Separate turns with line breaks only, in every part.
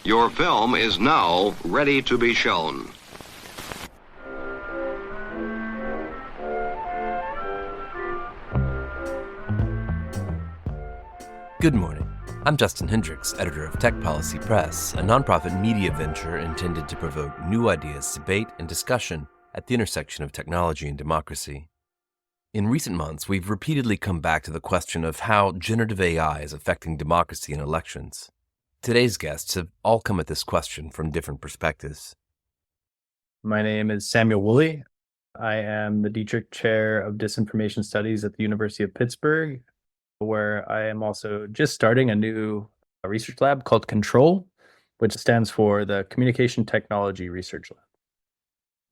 Your film is now ready to be shown.
Good morning. I'm Justin Hendrix, editor of Tech Policy Press, a nonprofit media venture intended to provoke new ideas, debate, and discussion at the intersection of technology and democracy. In recent months, we've repeatedly come back to the question of how generative AI is affecting democracy and elections. Today's guests have all come at this question from different perspectives.
My name is Samuel Woolley. I am the Dietrich Chair of Disinformation Studies at the University of Pittsburgh, where I am also just starting a new research lab called Control, which stands for the Communication Technology Research Lab.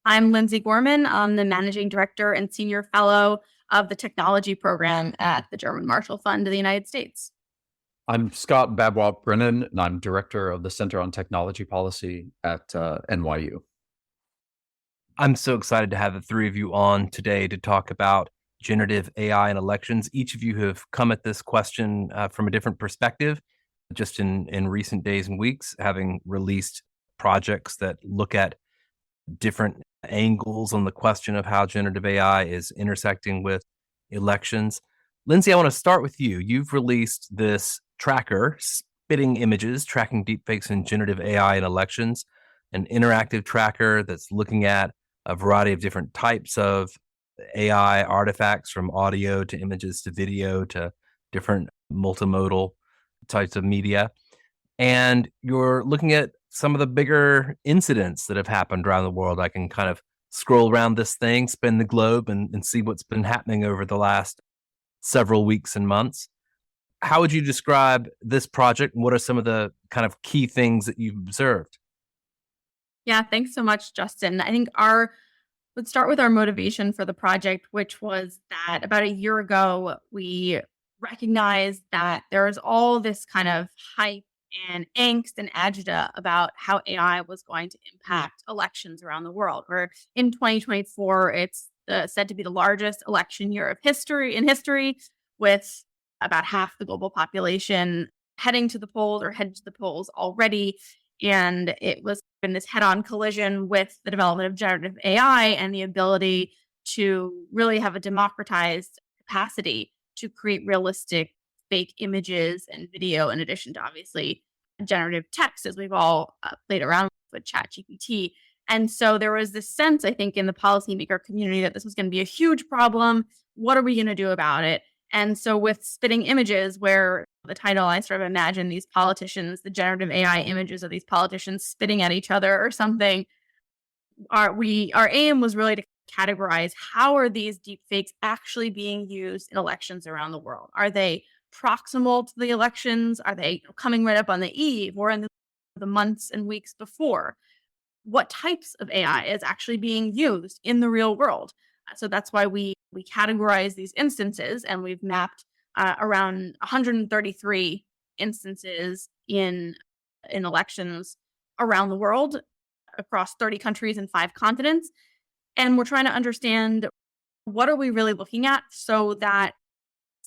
I'm Lindsay Gorman. I'm the Managing Director and Senior Fellow of the Technology Program at the German Marshall Fund of the United States.
I'm Scott Babwap-Brennan, and I'm Director of the Center on Technology Policy at NYU.
I'm so excited to have the three of you on today to talk about generative AI and elections. Each of you have come at this question from a different perspective, just in recent days and weeks, having released projects that look at different angles on the question of how generative AI is intersecting with elections. Lindsay, I want to start with you. You've released this tracker, Spitting Images, Tracking Deepfakes in Generative AI in Elections, an interactive tracker that's looking at a variety of different types of AI artifacts, from audio to images to video to different multimodal types of media. And you're looking at some of the bigger incidents that have happened around the world. I can kind of scroll around this thing, spin the globe, and see what's been happening over the last several weeks and months. How would you describe this project? What are some of the kind of key things that you've observed?
Yeah, thanks so much, Justin. I think let's start with our motivation for the project, which was that about a year ago, we recognized that there is all this kind of hype and angst and agita about how AI was going to impact elections around the world. Where in 2024, it's said to be the largest election year of history, with about half the global population heading to the polls or headed to the polls already. And it was in this head-on collision with the development of generative AI and the ability to really have a democratized capacity to create realistic fake images and video, in addition to obviously generative text, as we've all played around with ChatGPT. And so there was this sense, I think, in the policymaker community that this was going to be a huge problem. What are we going to do about it? And so with Spitting Images, where the title, I sort of imagine these politicians, the generative AI images of these politicians spitting at each other or something, our aim was really to categorize how are these deepfakes actually being used in elections around the world. Are they proximal to the elections? Are they coming right up on the eve or in the months and weeks before? What types of AI is actually being used in the real world? So that's why we categorize these instances, and we've mapped around 133 instances in elections around the world across 30 countries and 5 continents. And we're trying to understand, what are we really looking at, so that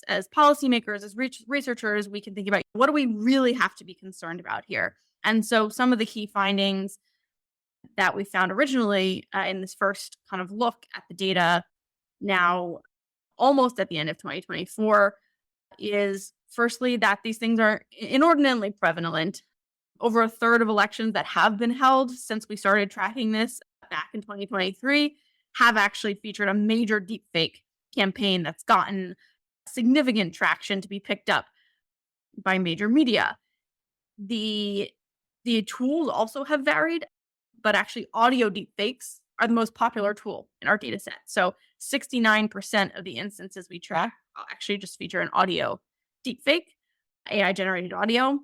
as policymakers, as researchers, we can think about, what do we really have to be concerned about here? And so some of the key findings that we found originally in this first kind of look at the data, now almost at the end of 2024, is firstly that these things are inordinately prevalent. Over a third of elections that have been held since we started tracking this back in 2023 have actually featured a major deepfake campaign that's gotten significant traction to be picked up by major media. The tools also have varied, but actually audio deepfakes are the most popular tool in our data set. So 69% of the instances we track actually just feature an audio deepfake, AI-generated audio,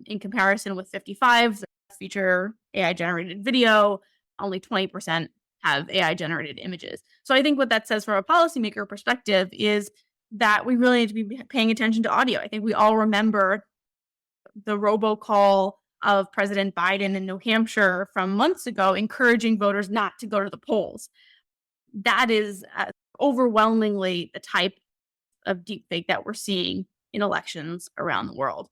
in comparison with 55 that feature AI-generated video. Only 20% have AI-generated images. So I think what that says from a policymaker perspective is that we really need to be paying attention to audio. I think we all remember the robocall of President Biden in New Hampshire from months ago, encouraging voters not to go to the polls. That is overwhelmingly the type of deepfake that we're seeing in elections around the world.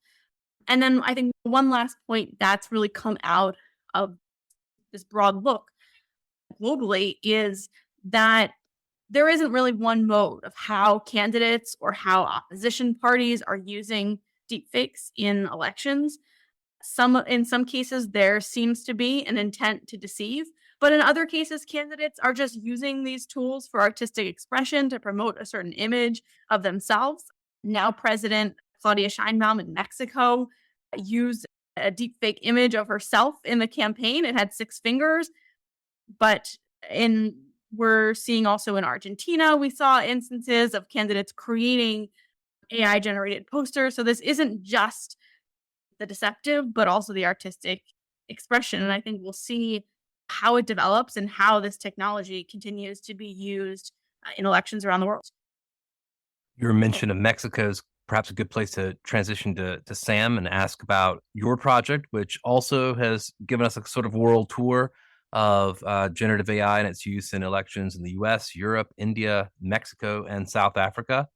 And then I think one last point that's really come out of this broad look globally is that there isn't really one mode of how candidates or how opposition parties are using deepfakes in elections. In some cases there seems to be an intent to deceive, but in other cases candidates are just using these tools for artistic expression to promote a certain image of themselves. Now President Claudia Sheinbaum in Mexico used a deepfake image of herself in the campaign. It had six fingers, but in we're seeing also in Argentina, we saw instances of candidates creating AI generated posters. So this isn't just the deceptive, but also the artistic expression. And I think we'll see how it develops and how this technology continues to be used in elections around the world.
Your mention of Mexico is perhaps a good place to transition to Sam and ask about your project, which also has given us a sort of world tour of generative AI and its use in elections in the US, Europe, India, Mexico, and South Africa.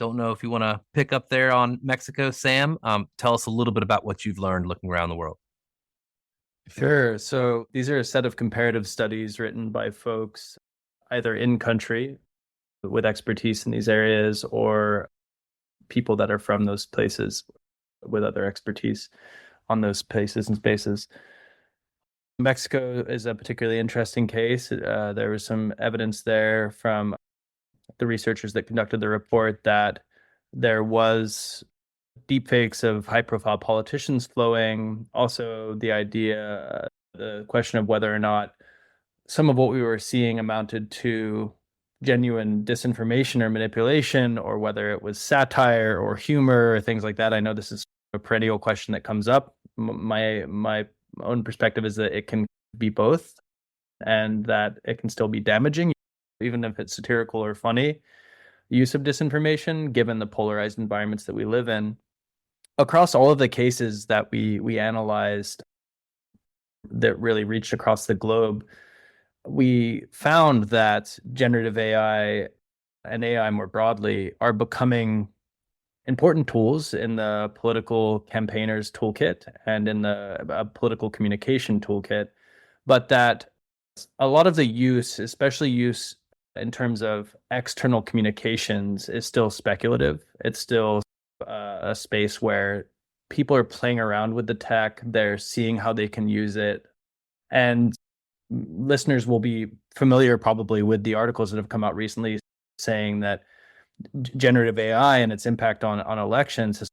Don't know if you want to pick up there on Mexico, Sam. Tell us a little bit about what you've learned looking around the world.
Sure. So these are a set of comparative studies written by folks either in country with expertise in these areas or people that are from those places with other expertise on those places and spaces. Mexico is a particularly interesting case. There was some evidence there from the researchers that conducted the report that there was deepfakes of high-profile politicians flowing. Also, the question of whether or not some of what we were seeing amounted to genuine disinformation or manipulation, or whether it was satire or humor or things like that. I know this is a perennial question that comes up. My own perspective is that it can be both, and that it can still be damaging, even if it's satirical or funny use of disinformation, given the polarized environments that we live in. Across all of the cases that we analyzed that really reached across the globe, we found that generative AI and AI more broadly are becoming important tools in the political campaigners toolkit and in the political communication toolkit, but that a lot of the use, especially use in terms of external communications, is still speculative. It's still a space where people are playing around with the tech. They're seeing how they can use it. And listeners will be familiar probably with the articles that have come out recently saying that generative AI and its impact on elections has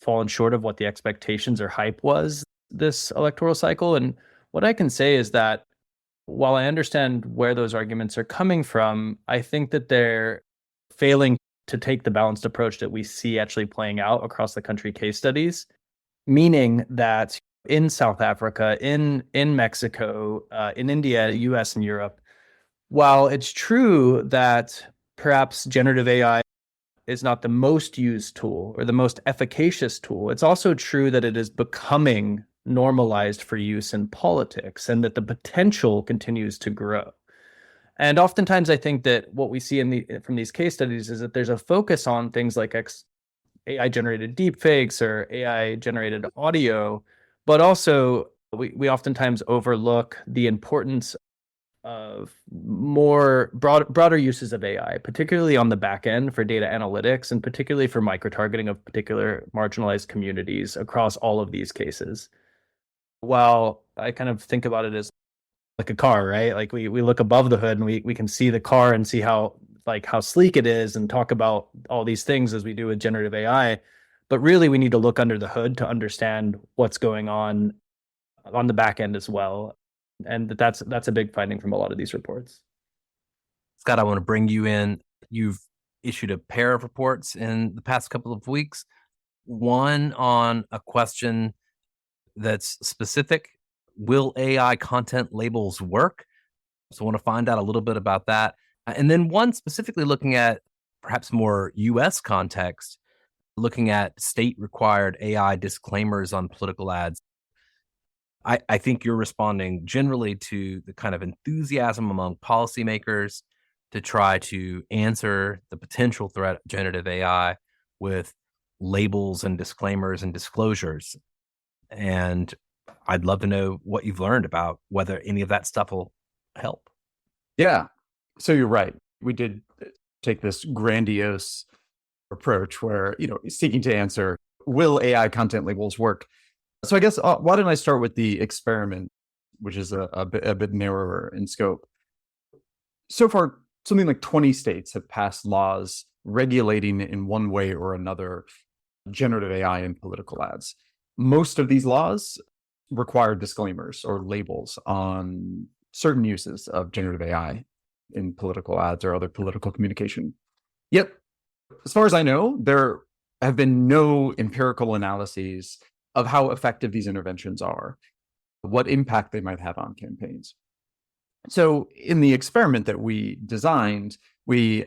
fallen short of what the expectations or hype was this electoral cycle. And what I can say is that while I understand where those arguments are coming from, I think that they're failing to take the balanced approach that we see actually playing out across the country case studies, meaning that in South Africa, in Mexico, in India, US, and Europe, while it's true that perhaps generative AI is not the most used tool or the most efficacious tool, it's also true that it is becoming normalized for use in politics and that the potential continues to grow. And oftentimes I think that what we see from these case studies is that there's a focus on things like AI generated deepfakes or AI generated audio, but also we oftentimes overlook the importance of broader uses of AI, particularly on the back end for data analytics and particularly for micro-targeting of particular marginalized communities across all of these cases. While I kind of think about it as like a car, right? Like we look above the hood and we can see the car and see how sleek it is and talk about all these things as we do with generative AI. But really we need to look under the hood to understand what's going on the back end as well. And that's a big finding from a lot of these reports.
Scott, I want to bring you in. You've issued a pair of reports in the past couple of weeks. One on a question that's specific. Will AI content labels work? So I want to find out a little bit about that. And then one specifically looking at perhaps more US context, looking at state required AI disclaimers on political ads. I think you're responding generally to the kind of enthusiasm among policymakers to try to answer the potential threat of generative AI with labels and disclaimers and disclosures. And I'd love to know what you've learned about whether any of that stuff will help.
Yeah. So you're right. We did take this grandiose approach where, seeking to answer, will AI content labels work? So I guess why don't I start with the experiment, which is a bit narrower in scope. So far, something like 20 states have passed laws regulating in one way or another generative AI in political ads. Most of these laws require disclaimers or labels on certain uses of generative AI in political ads or other political communication. Yet, as far as I know, there have been no empirical analyses of how effective these interventions are, what impact they might have on campaigns. So in the experiment that we designed, we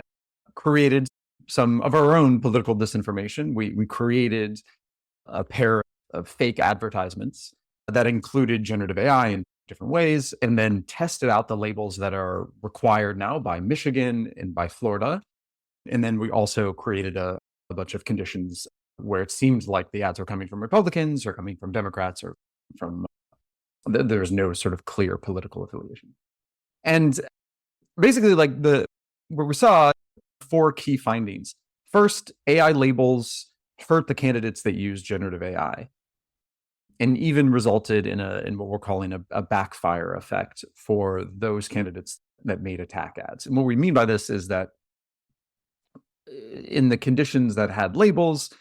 created some of our own political disinformation. We created a pair of fake advertisements that included generative AI in different ways, and then tested out the labels that are required now by Michigan and by Florida. And then we also created a bunch of conditions where it seemed like the ads were coming from Republicans or coming from Democrats or from, there's no sort of clear political affiliation. And basically, where we saw 4 key findings. First, AI labels hurt the candidates that use generative AI, and even resulted in what we're calling a backfire effect for those candidates that made attack ads. And what we mean by this is that in the conditions that had labels,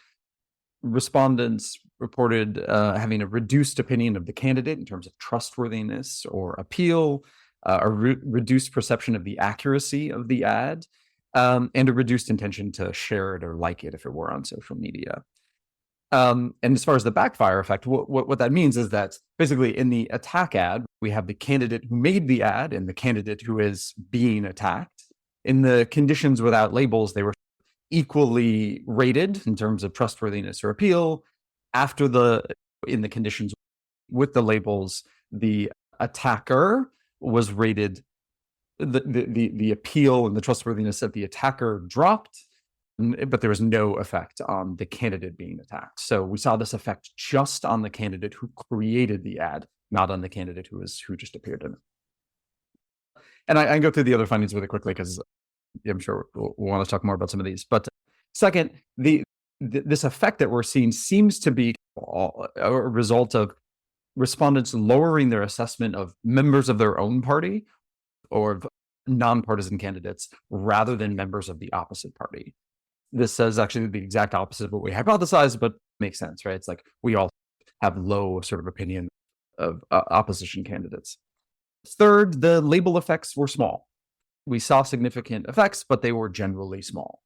respondents reported having a reduced opinion of the candidate in terms of trustworthiness or appeal, a reduced perception of the accuracy of the ad, and a reduced intention to share it or like it if it were on social media. And as far as the backfire effect, what that means is that basically in the attack ad, we have the candidate who made the ad and the candidate who is being attacked. In the conditions without labels, they were equally rated in terms of trustworthiness or appeal. In the conditions with the labels, the attacker was rated, the appeal and the trustworthiness of the attacker dropped, but there was no effect on the candidate being attacked. So we saw this effect just on the candidate who created the ad, not on the candidate who just appeared in it. And I can go through the other findings really quickly because I'm sure we'll want to talk more about some of these. But second, this effect that we're seeing seems to be a result of respondents lowering their assessment of members of their own party or of nonpartisan candidates rather than members of the opposite party. This says actually the exact opposite of what we hypothesized, but makes sense, right? It's like we all have low sort of opinion of opposition candidates. Third, the label effects were small. We saw significant effects, but they were generally small.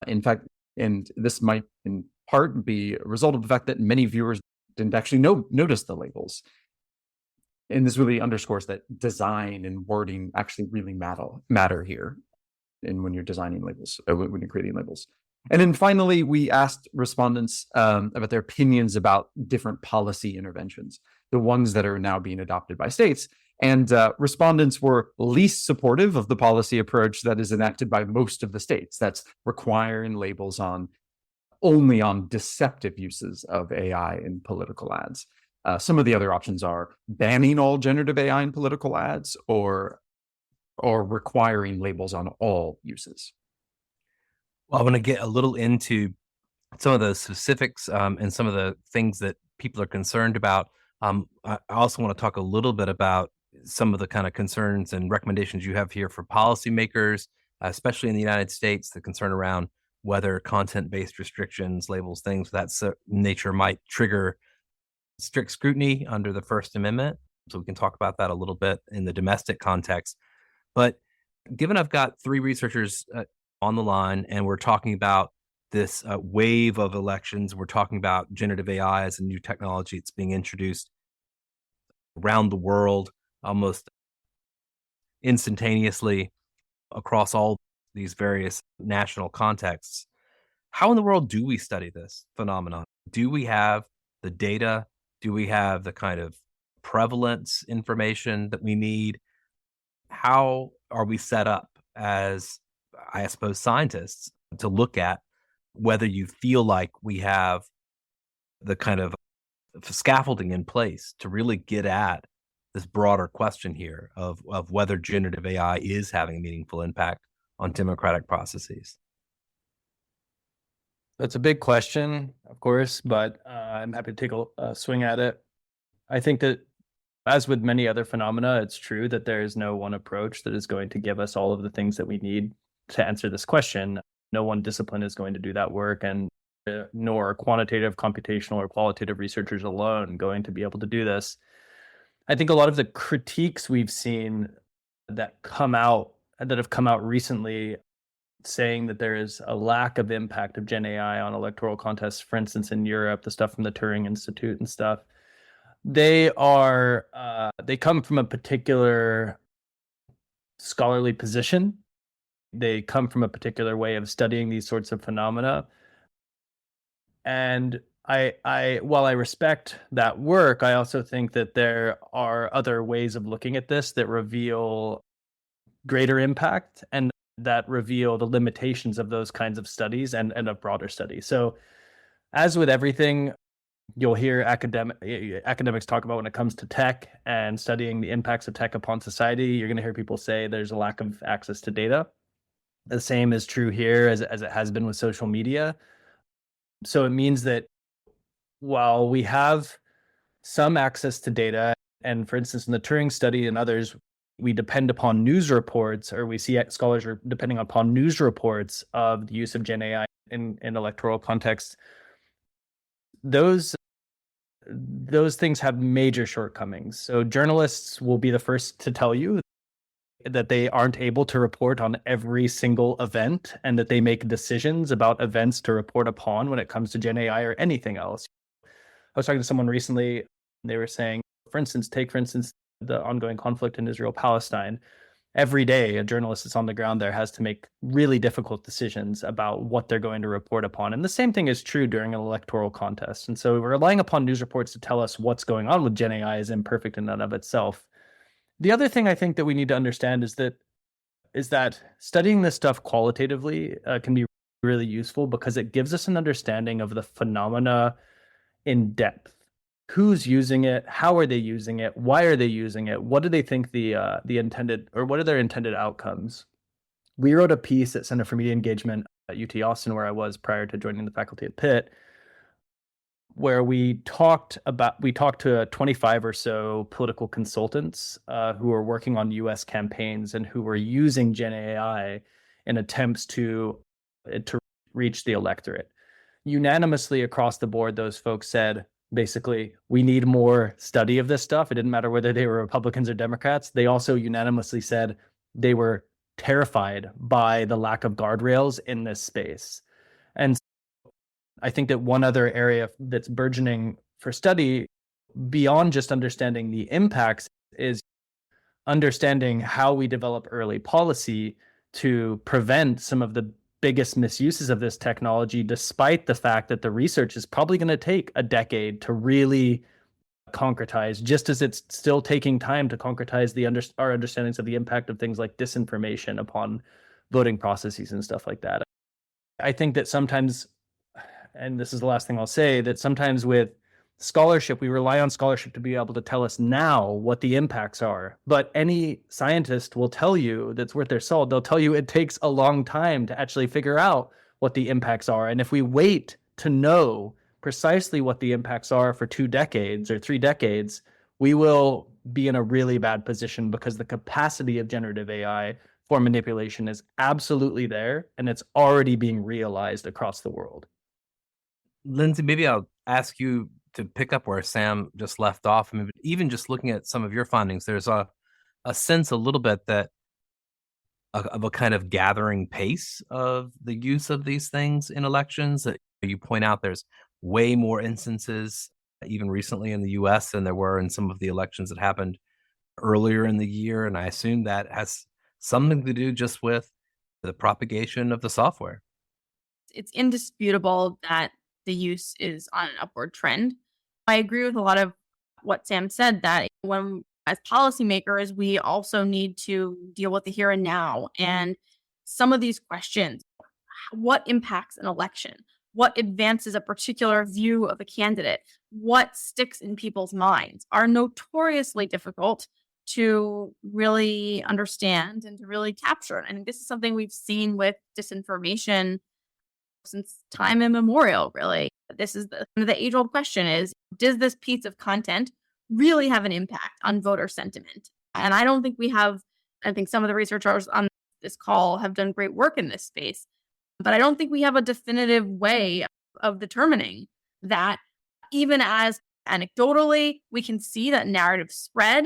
In fact, and this might in part be a result of the fact that many viewers didn't actually notice the labels. And this really underscores that design and wording actually really matter here. And when you're designing labels, when you're creating labels. And then finally, we asked respondents about their opinions about different policy interventions, the ones that are now being adopted by states. And respondents were least supportive of the policy approach that is enacted by most of the states. That's requiring labels only on deceptive uses of AI in political ads. Some of the other options are banning all generative AI in political ads or requiring labels on all uses.
Well, I want to get a little into some of the specifics and some of the things that people are concerned about. I also want to talk a little bit about some of the kind of concerns and recommendations you have here for policymakers, especially in the United States, the concern around whether content-based restrictions, labels, things of that nature might trigger strict scrutiny under the First Amendment. So we can talk about that a little bit in the domestic context. But given I've got 3 researchers on the line and we're talking about this wave of elections, we're talking about generative AI as a new technology. It's being introduced around the world almost instantaneously across all these various national contexts. How in the world do we study this phenomenon? Do we have the data? Do we have the kind of prevalence information that we need? How are we set up as, I suppose, scientists to look at whether you feel like we have the kind of scaffolding in place to really get at this broader question here of whether generative AI is having a meaningful impact on democratic processes?
That's a big question, of course, but I'm happy to take a swing at it. I think that, as with many other phenomena, it's true that there is no one approach that is going to give us all of the things that we need to answer this question. No one discipline is going to do that work, and nor quantitative, computational, or qualitative researchers alone going to be able to do this. I think a lot of the critiques we've seen that have come out recently, saying that there is a lack of impact of Gen AI on electoral contests, for instance, in Europe, the stuff from the Turing Institute and stuff, they come from a particular scholarly position. They come from a particular way of studying these sorts of phenomena. And while I respect that work, I also think that there are other ways of looking at this that reveal greater impact and that reveal the limitations of those kinds of studies and of broader studies. So, as with everything, you'll hear academics talk about when it comes to tech and studying the impacts of tech upon society. You're going to hear people say there's a lack of access to data. The same is true here as it has been with social media. So it means that while we have some access to data, and for instance, in the Turing study and others, we depend upon news reports, or we see scholars are depending upon news reports of the use of Gen AI in electoral contexts. Those things have major shortcomings. So journalists will be the first to tell you that they aren't able to report on every single event, and that they make decisions about events to report upon when it comes to Gen AI or anything else. I was talking to someone recently, they were saying, for instance, the ongoing conflict in Israel-Palestine. Every day, a journalist that's on the ground there has to make really difficult decisions about what they're going to report upon. And the same thing is true during an electoral contest. And so relying upon news reports to tell us what's going on with Gen AI is imperfect in and of itself. The other thing I think that we need to understand is that studying this stuff qualitatively can be really useful, because it gives us an understanding of the phenomena in depth. Who's using it? How are they using it? Why are they using it? What do they think the intended, or what are their intended outcomes? We wrote a piece at Center for Media Engagement at UT Austin, where I was prior to joining the faculty at Pitt, where we talked to 25 or so political consultants who were working on US campaigns and who were using Gen AI in attempts to reach the electorate. Unanimously across the board, those folks said, basically, we need more study of this stuff. It didn't matter whether they were Republicans or Democrats. They also unanimously said they were terrified by the lack of guardrails in this space. And I think that one other area that's burgeoning for study, beyond just understanding the impacts, is understanding how we develop early policy to prevent some of the biggest misuses of this technology, despite the fact that the research is probably going to take a decade to really concretize, just as it's still taking time to concretize our understandings of the impact of things like disinformation upon voting processes and stuff like that. I think that sometimes, and this is the last thing I'll say, that sometimes with scholarship, we rely on scholarship to be able to tell us now what the impacts are. But any scientist will tell you, that's worth their salt, they'll tell you it takes a long time to actually figure out what the impacts are. And if we wait to know precisely what the impacts are for 2 decades or 3 decades, we will be in a really bad position, because the capacity of generative AI for manipulation is absolutely there, and it's already being realized across the world.
Lindsay, maybe I'll ask you to pick up where Sam just left off. I mean, even just looking at some of your findings, there's a sense a little bit that of a kind of gathering pace of the use of these things in elections. That you point out there's way more instances, even recently in the US, than there were in some of the elections that happened earlier in the year. And I assume that has something to do just with the propagation of the software.
It's indisputable that the use is on an upward trend. I agree with a lot of what Sam said, that when, as policymakers, we also need to deal with the here and now. And some of these questions, what impacts an election? what advances a particular view of a candidate, what sticks in people's minds, are notoriously difficult to really understand and to really capture. And this is something we've seen with disinformation since time immemorial, really. This is the age-old question is, does this piece of content really have an impact on voter sentiment? And I don't think we have, I think some of the researchers on this call have done great work in this space, but I don't think we have a definitive way of determining that, even as anecdotally, we can see that narrative spread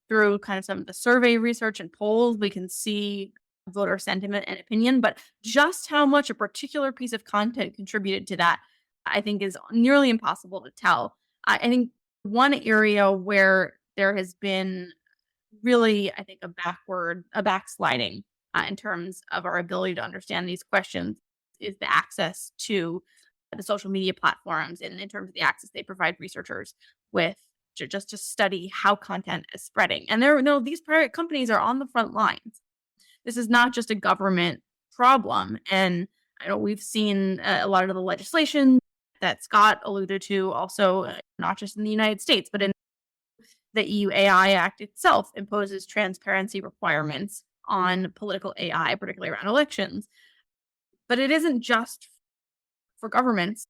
through kind of some of the survey research and polls. We can see voter sentiment and opinion, but just how much a particular piece of content contributed to that, I think, is nearly impossible to tell. I think one area where there has been really, I think, a backsliding in terms of our ability to understand these questions is the access to the social media platforms, and in terms of the access they provide researchers with to study how content is spreading. And these private companies are on the front lines. This is not just a government problem. And I know we've seen a lot of the legislation that Scott alluded to, also not just in the United States, but in the EU AI Act itself imposes transparency requirements on political AI, particularly around elections. But it isn't just for governments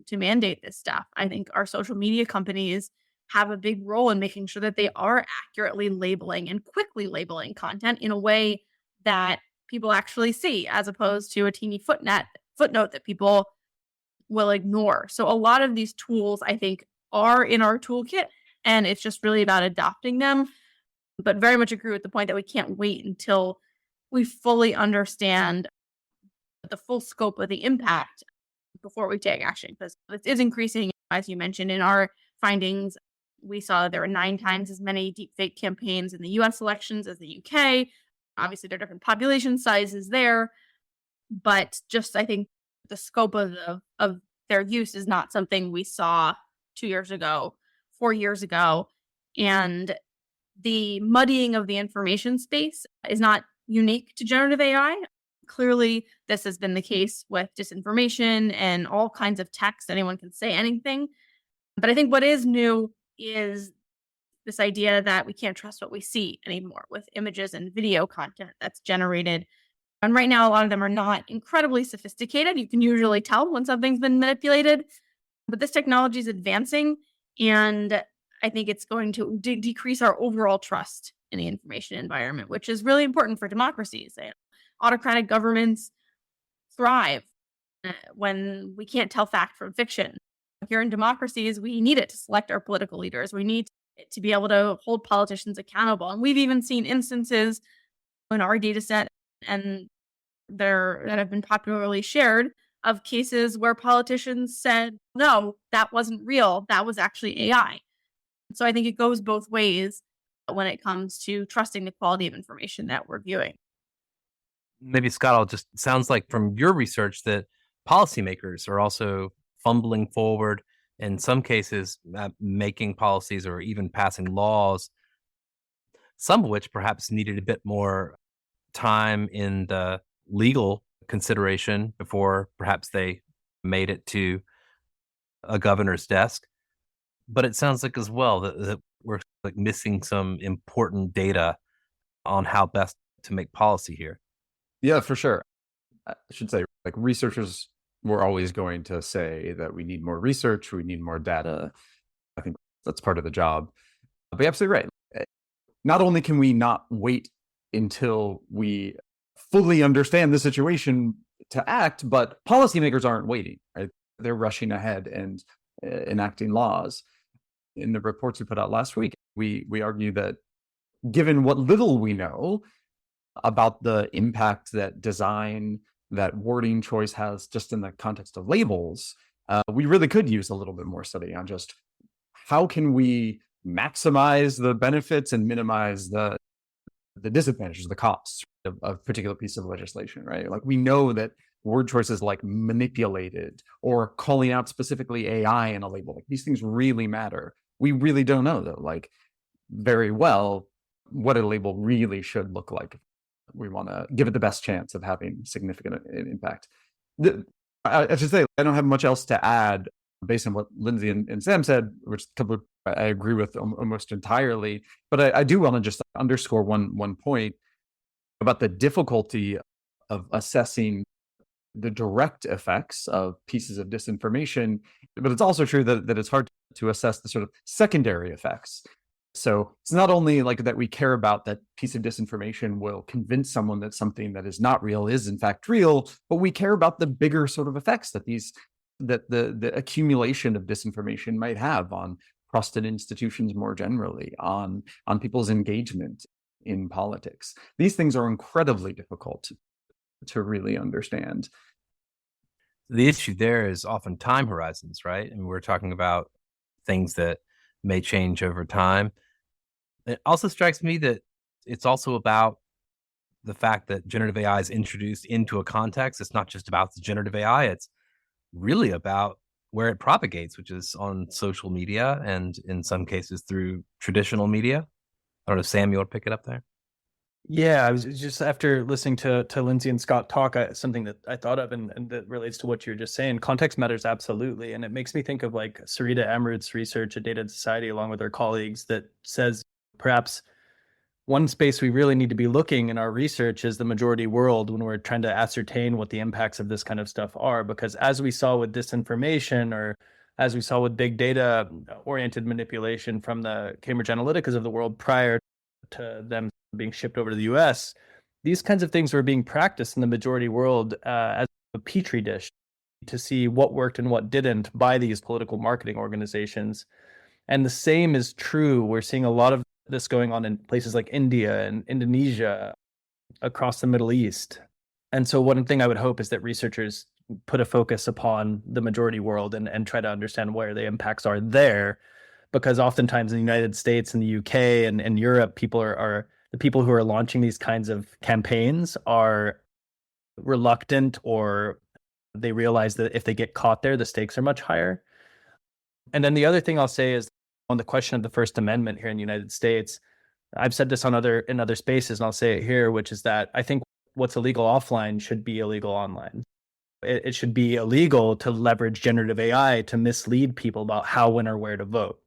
to mandate this stuff. I think our social media companies have a big role in making sure that they are accurately labeling and quickly labeling content in a way that people actually see, as opposed to a teeny footnote that people will ignore. So a lot of these tools, I think, are in our toolkit, and it's just really about adopting them. But very much agree with the point that we can't wait until we fully understand the full scope of the impact before we take action, because this is increasing. As you mentioned in our findings, we saw there were 9 times as many deepfake campaigns in the US elections as the UK. Obviously, there are different population sizes there, but just, I think, the scope of their use is not something we saw 2 years ago, 4 years ago. And the muddying of the information space is not unique to generative AI. Clearly, this has been the case with disinformation and all kinds of text. Anyone can say anything. But I think what is new is this idea that we can't trust what we see anymore with images and video content that's generated. And right now, a lot of them are not incredibly sophisticated. You can usually tell when something's been manipulated, but this technology is advancing, and I think it's going to decrease our overall trust in the information environment, which is really important for democracies. Autocratic governments thrive when we can't tell fact from fiction. Here in democracies, we need it to select our political leaders. We need it to be able to hold politicians accountable. And we've even seen instances in our data set and that have been popularly shared of cases where politicians said, no, that wasn't real. That was actually AI. So I think it goes both ways when it comes to trusting the quality of information that we're viewing.
Maybe, Scott, sounds like from your research that policymakers are also fumbling forward, in some cases making policies or even passing laws, some of which perhaps needed a bit more time in the legal consideration before perhaps they made it to a governor's desk. But it sounds like as well that we're like missing some important data on how best to make policy here.
Yeah, for sure. I should say, like, researchers were always going to say that we need more research, we need more data. I think that's part of the job. But you're absolutely right. Not only can we not wait until we fully understand the situation to act, but policymakers aren't waiting, right? They're rushing ahead and enacting laws. In the reports we put out last week, we argue that given what little we know about the impact that design, that wording choice has just in the context of labels, we really could use a little bit more study on just how can we maximize the benefits and minimize the disadvantages, the costs of a particular piece of legislation, right? Like, we know that word choices like manipulated or calling out specifically AI in a label, like, these things really matter. We really don't know, though, like, very well what a label really should look like. We want to give it the best chance of having significant impact. I should say, I don't have much else to add based on what Lindsay and Sam said, which I agree with almost entirely. But I do want to just underscore one point about the difficulty of assessing the direct effects of pieces of disinformation. But it's also true that it's hard to assess the sort of secondary effects. So it's not only like that we care about that piece of disinformation will convince someone that something that is not real is in fact real, but we care about the bigger sort of effects that the accumulation of disinformation might have on trusted institutions more generally, on people's engagement in politics. These things are incredibly difficult to really understand.
The issue there is often time horizons, right? And we're talking about things that may change over time. It also strikes me that it's also about the fact that generative AI is introduced into a context. It's not just about the generative AI, it's really about where it propagates, which is on social media and in some cases through traditional media. I don't know, Sam, you want to pick it up there?
Yeah, I was just after listening to Lindsay and Scott talk, something that I thought of and that relates to what you're just saying. Context matters absolutely, and it makes me think of like Sarita Amrut's research at Data and Society, along with her colleagues, that says perhaps one space we really need to be looking in our research is the majority world when we're trying to ascertain what the impacts of this kind of stuff are. Because as we saw with disinformation, or as we saw with big data oriented manipulation from the Cambridge Analyticas of the world prior to them being shipped over to the US, these kinds of things were being practiced in the majority world as a petri dish to see what worked and what didn't by these political marketing organizations. And the same is true. We're seeing a lot of this going on in places like India and Indonesia, across the Middle East. And so one thing I would hope is that researchers put a focus upon the majority world and try to understand where the impacts are there. Because oftentimes in the United States and the UK and Europe, people are the people who are launching these kinds of campaigns are reluctant, or they realize that if they get caught there, the stakes are much higher. And then the other thing I'll say is on the question of the First Amendment here in the United States, I've said this in other spaces, and I'll say it here, which is that I think what's illegal offline should be illegal online. It should be illegal to leverage generative AI to mislead people about how, when, or where to vote.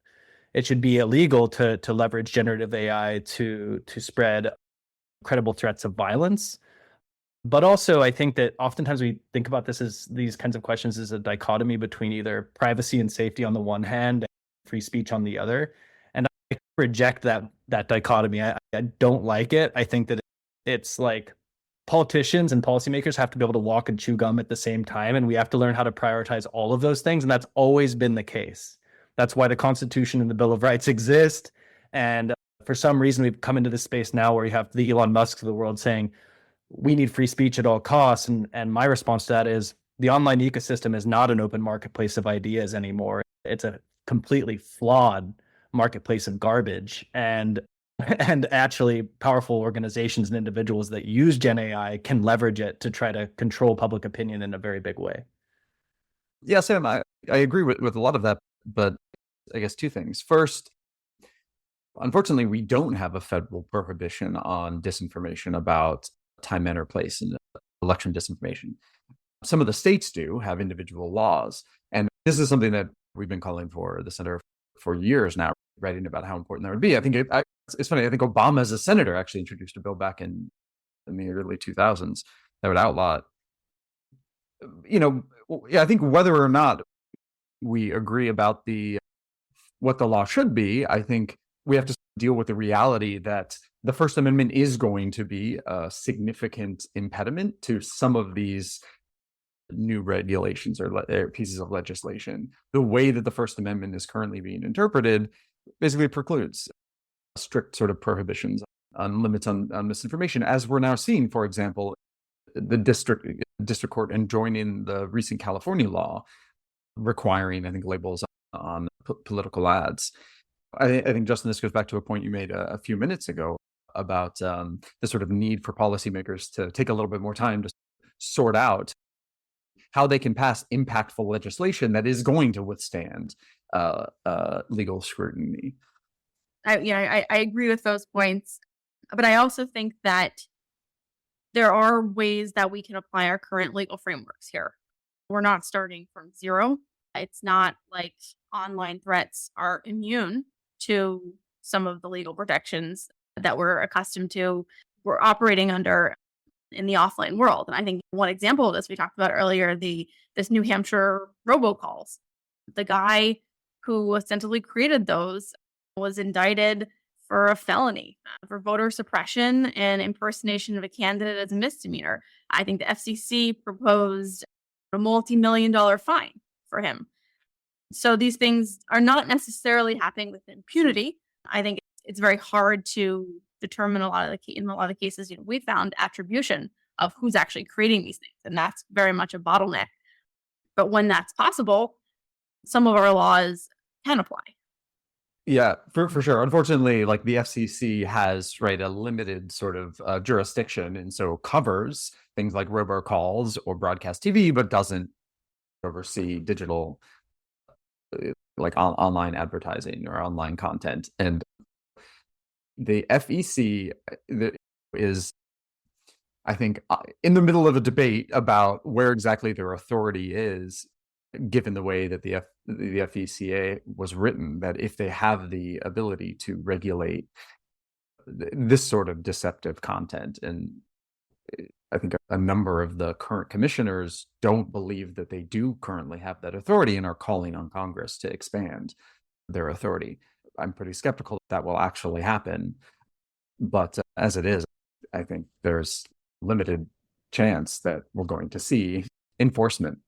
It should be illegal to leverage generative AI to spread credible threats of violence. But also, I think that oftentimes we think about this as these kinds of questions as a dichotomy between either privacy and safety on the one hand and free speech on the other. And I reject that dichotomy. I don't like it. I think that it's like politicians and policymakers have to be able to walk and chew gum at the same time. And we have to learn how to prioritize all of those things. And that's always been the case. That's why the Constitution and the Bill of Rights exist. And for some reason, we've come into this space now where you have the Elon Musks of the world saying, we need free speech at all costs. And my response to that is the online ecosystem is not an open marketplace of ideas anymore. It's a completely flawed marketplace of garbage. And actually powerful organizations and individuals that use Gen AI can leverage it to try to control public opinion in a very big way.
Yeah, Sam, I agree with a lot of that, but I guess two things. First, unfortunately, we don't have a federal prohibition on disinformation about time, manner, place, and election disinformation. Some of the states do have individual laws. And this is something that we've been calling for the center for years now, writing about how important that would be. I think it's funny. I think Obama, as a senator, actually introduced a bill back in the early 2000s that would outlaw it. I think whether or not we agree about what the law should be, I think we have to deal with the reality that the First Amendment is going to be a significant impediment to some of these new regulations or pieces of legislation. The way that the First Amendment is currently being interpreted basically precludes strict sort of prohibitions on limits on misinformation, as we're now seeing, for example, the district court enjoining the recent California law requiring, I think, labels on political ads. I think, Justin, this goes back to a point you made a few minutes ago about the sort of need for policymakers to take a little bit more time to sort out how they can pass impactful legislation that is going to withstand legal scrutiny.
I agree with those points, but I also think that there are ways that we can apply our current legal frameworks here. We're not starting from zero. It's not like online threats are immune to some of the legal protections that we're accustomed to, we're operating under in the offline world. And I think one example of this we talked about earlier, this New Hampshire robocalls. The guy who ostensibly created those was indicted for a felony for voter suppression and impersonation of a candidate as a misdemeanor. I think the FCC proposed a multi-million-dollar fine for him. So these things are not necessarily happening with impunity. I think it's very hard to determine in a lot of cases, we found attribution of who's actually creating these things, and that's very much a bottleneck. But when that's possible, some of our laws can apply.
Yeah, for sure. Unfortunately, like the FCC has a limited sort of jurisdiction, and so covers things like robocalls or broadcast TV, but doesn't oversee digital, like online advertising or online content. And the FEC is, I think, in the middle of a debate about where exactly their authority is, given the way that the FECA was written, that if they have the ability to regulate this sort of deceptive content. And I think a number of the current commissioners don't believe that they do currently have that authority and are calling on Congress to expand their authority. I'm pretty skeptical that will actually happen. But as it is, I think there's limited chance that we're going to see enforcement.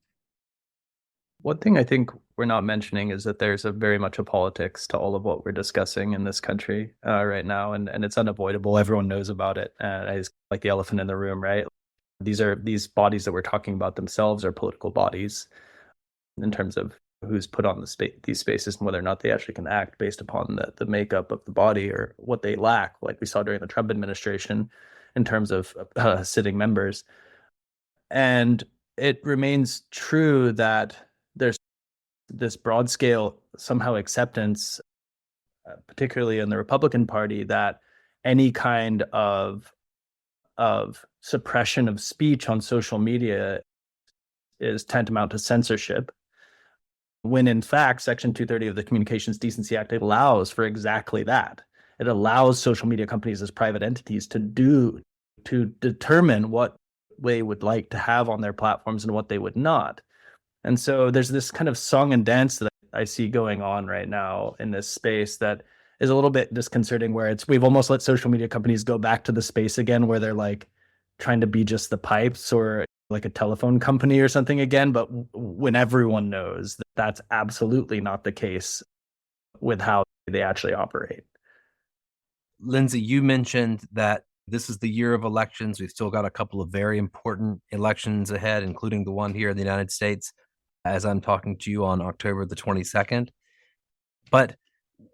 One thing I think we're not mentioning is that there's very much a politics to all of what we're discussing in this country right now, and it's unavoidable. Everyone knows about it. It's like the elephant in the room, right? These bodies that we're talking about themselves are political bodies in terms of who's put on these spaces and whether or not they actually can act based upon the makeup of the body or what they lack, like we saw during the Trump administration in terms of sitting members. And it remains true that there's this broad scale somehow acceptance, particularly in the Republican Party, that any kind of suppression of speech on social media is tantamount to censorship, when in fact Section 230 of the Communications Decency Act allows for exactly that. It allows social media companies as private entities to determine what they would like to have on their platforms and what they would not. And so there's this kind of song and dance that I see going on right now in this space that is a little bit disconcerting, where we've almost let social media companies go back to the space again where they're like trying to be just the pipes or like a telephone company or something again, but when everyone knows that that's absolutely not the case with how they actually operate.
Lindsay, you mentioned that this is the year of elections. We've still got a couple of very important elections ahead, including the one here in the United States, as I'm talking to you on October the 22nd. But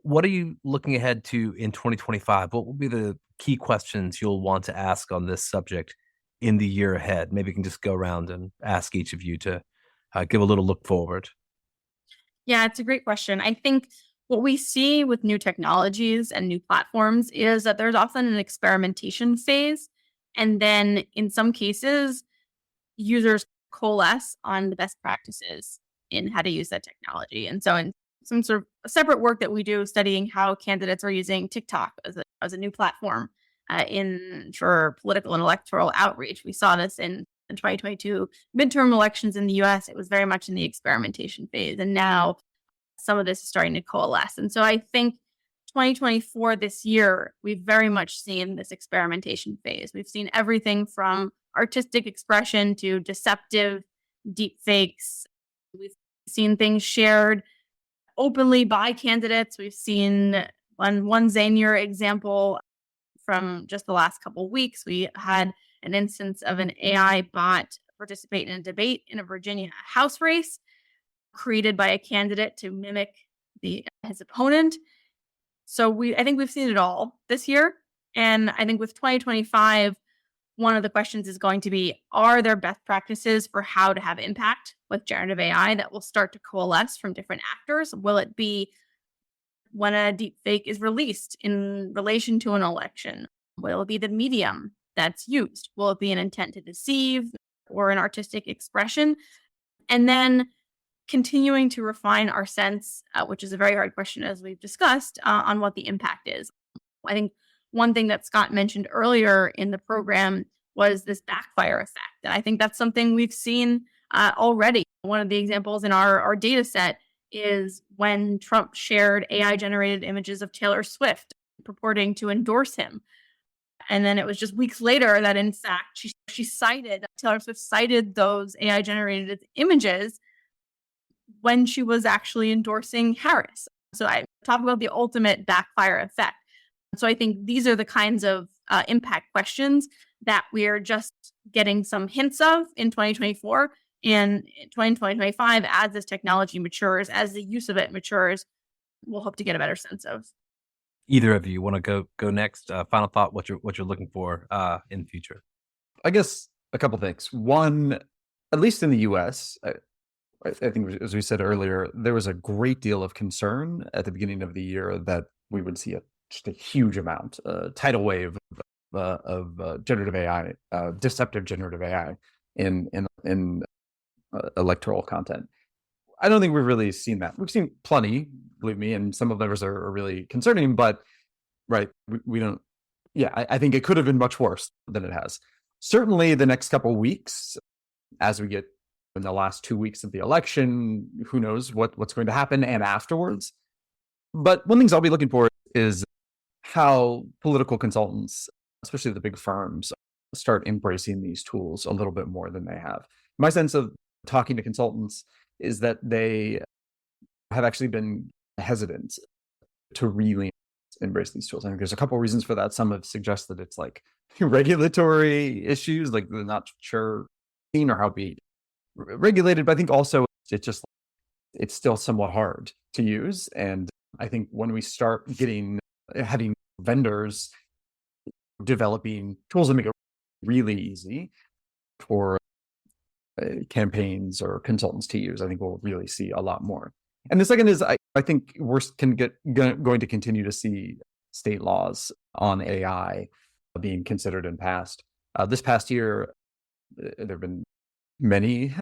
what are you looking ahead to in 2025? What will be the key questions you'll want to ask on this subject in the year ahead? Maybe you can just go around and ask each of you to give a little look forward.
Yeah, it's a great question. I think what we see with new technologies and new platforms is that there's often an experimentation phase. And then in some cases, users coalesce on the best practices in how to use that technology. And so in some sort of separate work that we do studying how candidates are using TikTok as a new platform for political and electoral outreach, we saw this in 2022 midterm elections in the US. It was very much in the experimentation phase. And now some of this is starting to coalesce. And so I think 2024, this year, we've very much seen this experimentation phase. We've seen everything from artistic expression to deceptive deep fakes. We've seen things shared openly by candidates. We've seen one zanier example from just the last couple of weeks. We had an instance of an AI bot participate in a debate in a Virginia House race created by a candidate to mimic his opponent. So I think we've seen it all this year. And I think with 2025, one of the questions is going to be, are there best practices for how to have impact with generative AI that will start to coalesce from different actors? Will it be when a deep fake is released in relation to an election? Will it be the medium that's used? Will it be an intent to deceive or an artistic expression? And then continuing to refine our sense, which is a very hard question, as we've discussed, on what the impact is. I think one thing that Scott mentioned earlier in the program was this backfire effect. And I think that's something we've seen already. One of the examples in our data set is when Trump shared AI generated images of Taylor Swift purporting to endorse him. And then it was just weeks later that, in fact, Taylor Swift cited those AI generated images when she was actually endorsing Harris. So I talk about the ultimate backfire effect. So I think these are the kinds of impact questions that we're just getting some hints of in 2024 and 2025 as this technology matures, as the use of it matures, we'll hope to get a better sense of.
Either of you want to go next? Final thought: what you're looking for in the future?
I guess a couple things. One, at least in the U.S., I think, as we said earlier, there was a great deal of concern at the beginning of the year that we would see just a huge amount, tidal wave of generative AI, deceptive generative AI in electoral content. I don't think we've really seen that. We've seen plenty, believe me, and some of those are really concerning. But we don't. Yeah, I think it could have been much worse than it has. Certainly, the next couple of weeks, as we get in the last 2 weeks of the election, who knows what's going to happen and afterwards. But one thing I'll be looking for is how political consultants, especially the big firms, start embracing these tools a little bit more than they have. My sense of talking to consultants is that they have actually been hesitant to really embrace these tools. I think there's a couple of reasons for that. Some have suggested it's like regulatory issues, like they're not sure or how to be regulated. But I think also it's still somewhat hard to use. And I think when we start having vendors developing tools that make it really easy for campaigns or consultants to use, I think we'll really see a lot more. And the second is, I think we're going to continue to see state laws on AI being considered and passed. This past year, there have been many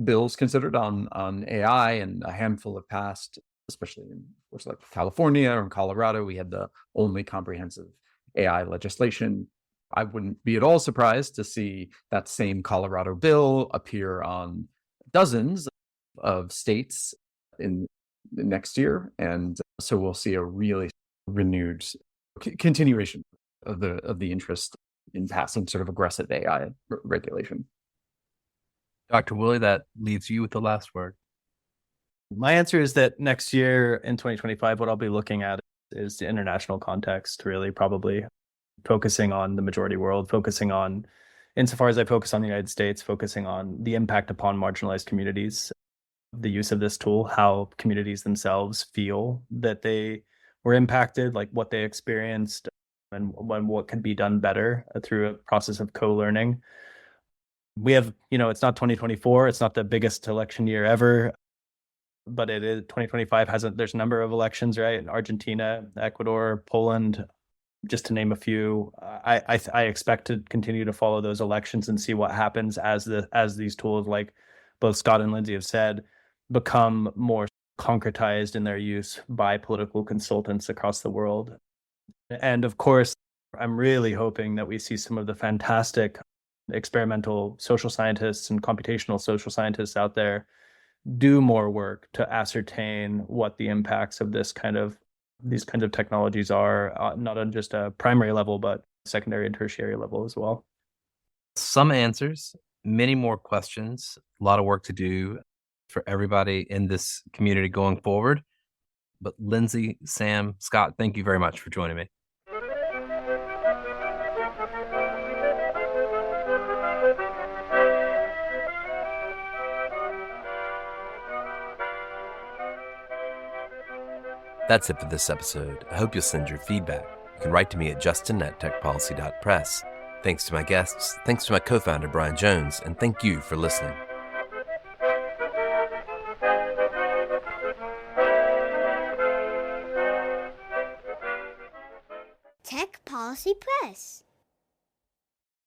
bills considered on AI, and a handful have passed, especially in places like California or in Colorado. We had the only comprehensive AI legislation. I wouldn't be at all surprised to see that same Colorado bill appear on dozens of states in the next year. And so we'll see a really renewed continuation of the interest in passing sort of aggressive AI regulation.
Dr. Woolley, that leaves you with the last word.
My answer is that next year in 2025, what I'll be looking at is the international context, really, probably focusing on the majority world, focusing on, insofar as I focus on the United States, focusing on the impact upon marginalized communities, the use of this tool, how communities themselves feel that they were impacted, like what they experienced, and what could be done better through a process of co-learning. We have, it's not 2024, it's not the biggest election year ever, but it is 2025 there's a number of elections, right? Argentina, Ecuador, Poland, just to name a few. I expect to continue to follow those elections and see what happens as these tools, like both Scott and Lindsay have said, become more concretized in their use by political consultants across the world. And of course, I'm really hoping that we see some of the fantastic experimental social scientists and computational social scientists out there do more work to ascertain what the impacts of these kinds of technologies are, not on just a primary level, but secondary and tertiary level as well.
Some answers, many more questions, a lot of work to do for everybody in this community going forward. But Lindsay, Sam, Scott, thank you very much for joining me. That's it for this episode. I hope you'll send your feedback. You can write to me at justin@techpolicy.press. Thanks to my guests, thanks to my co-founder, Brian Jones, and thank you for listening.
Tech Policy Press.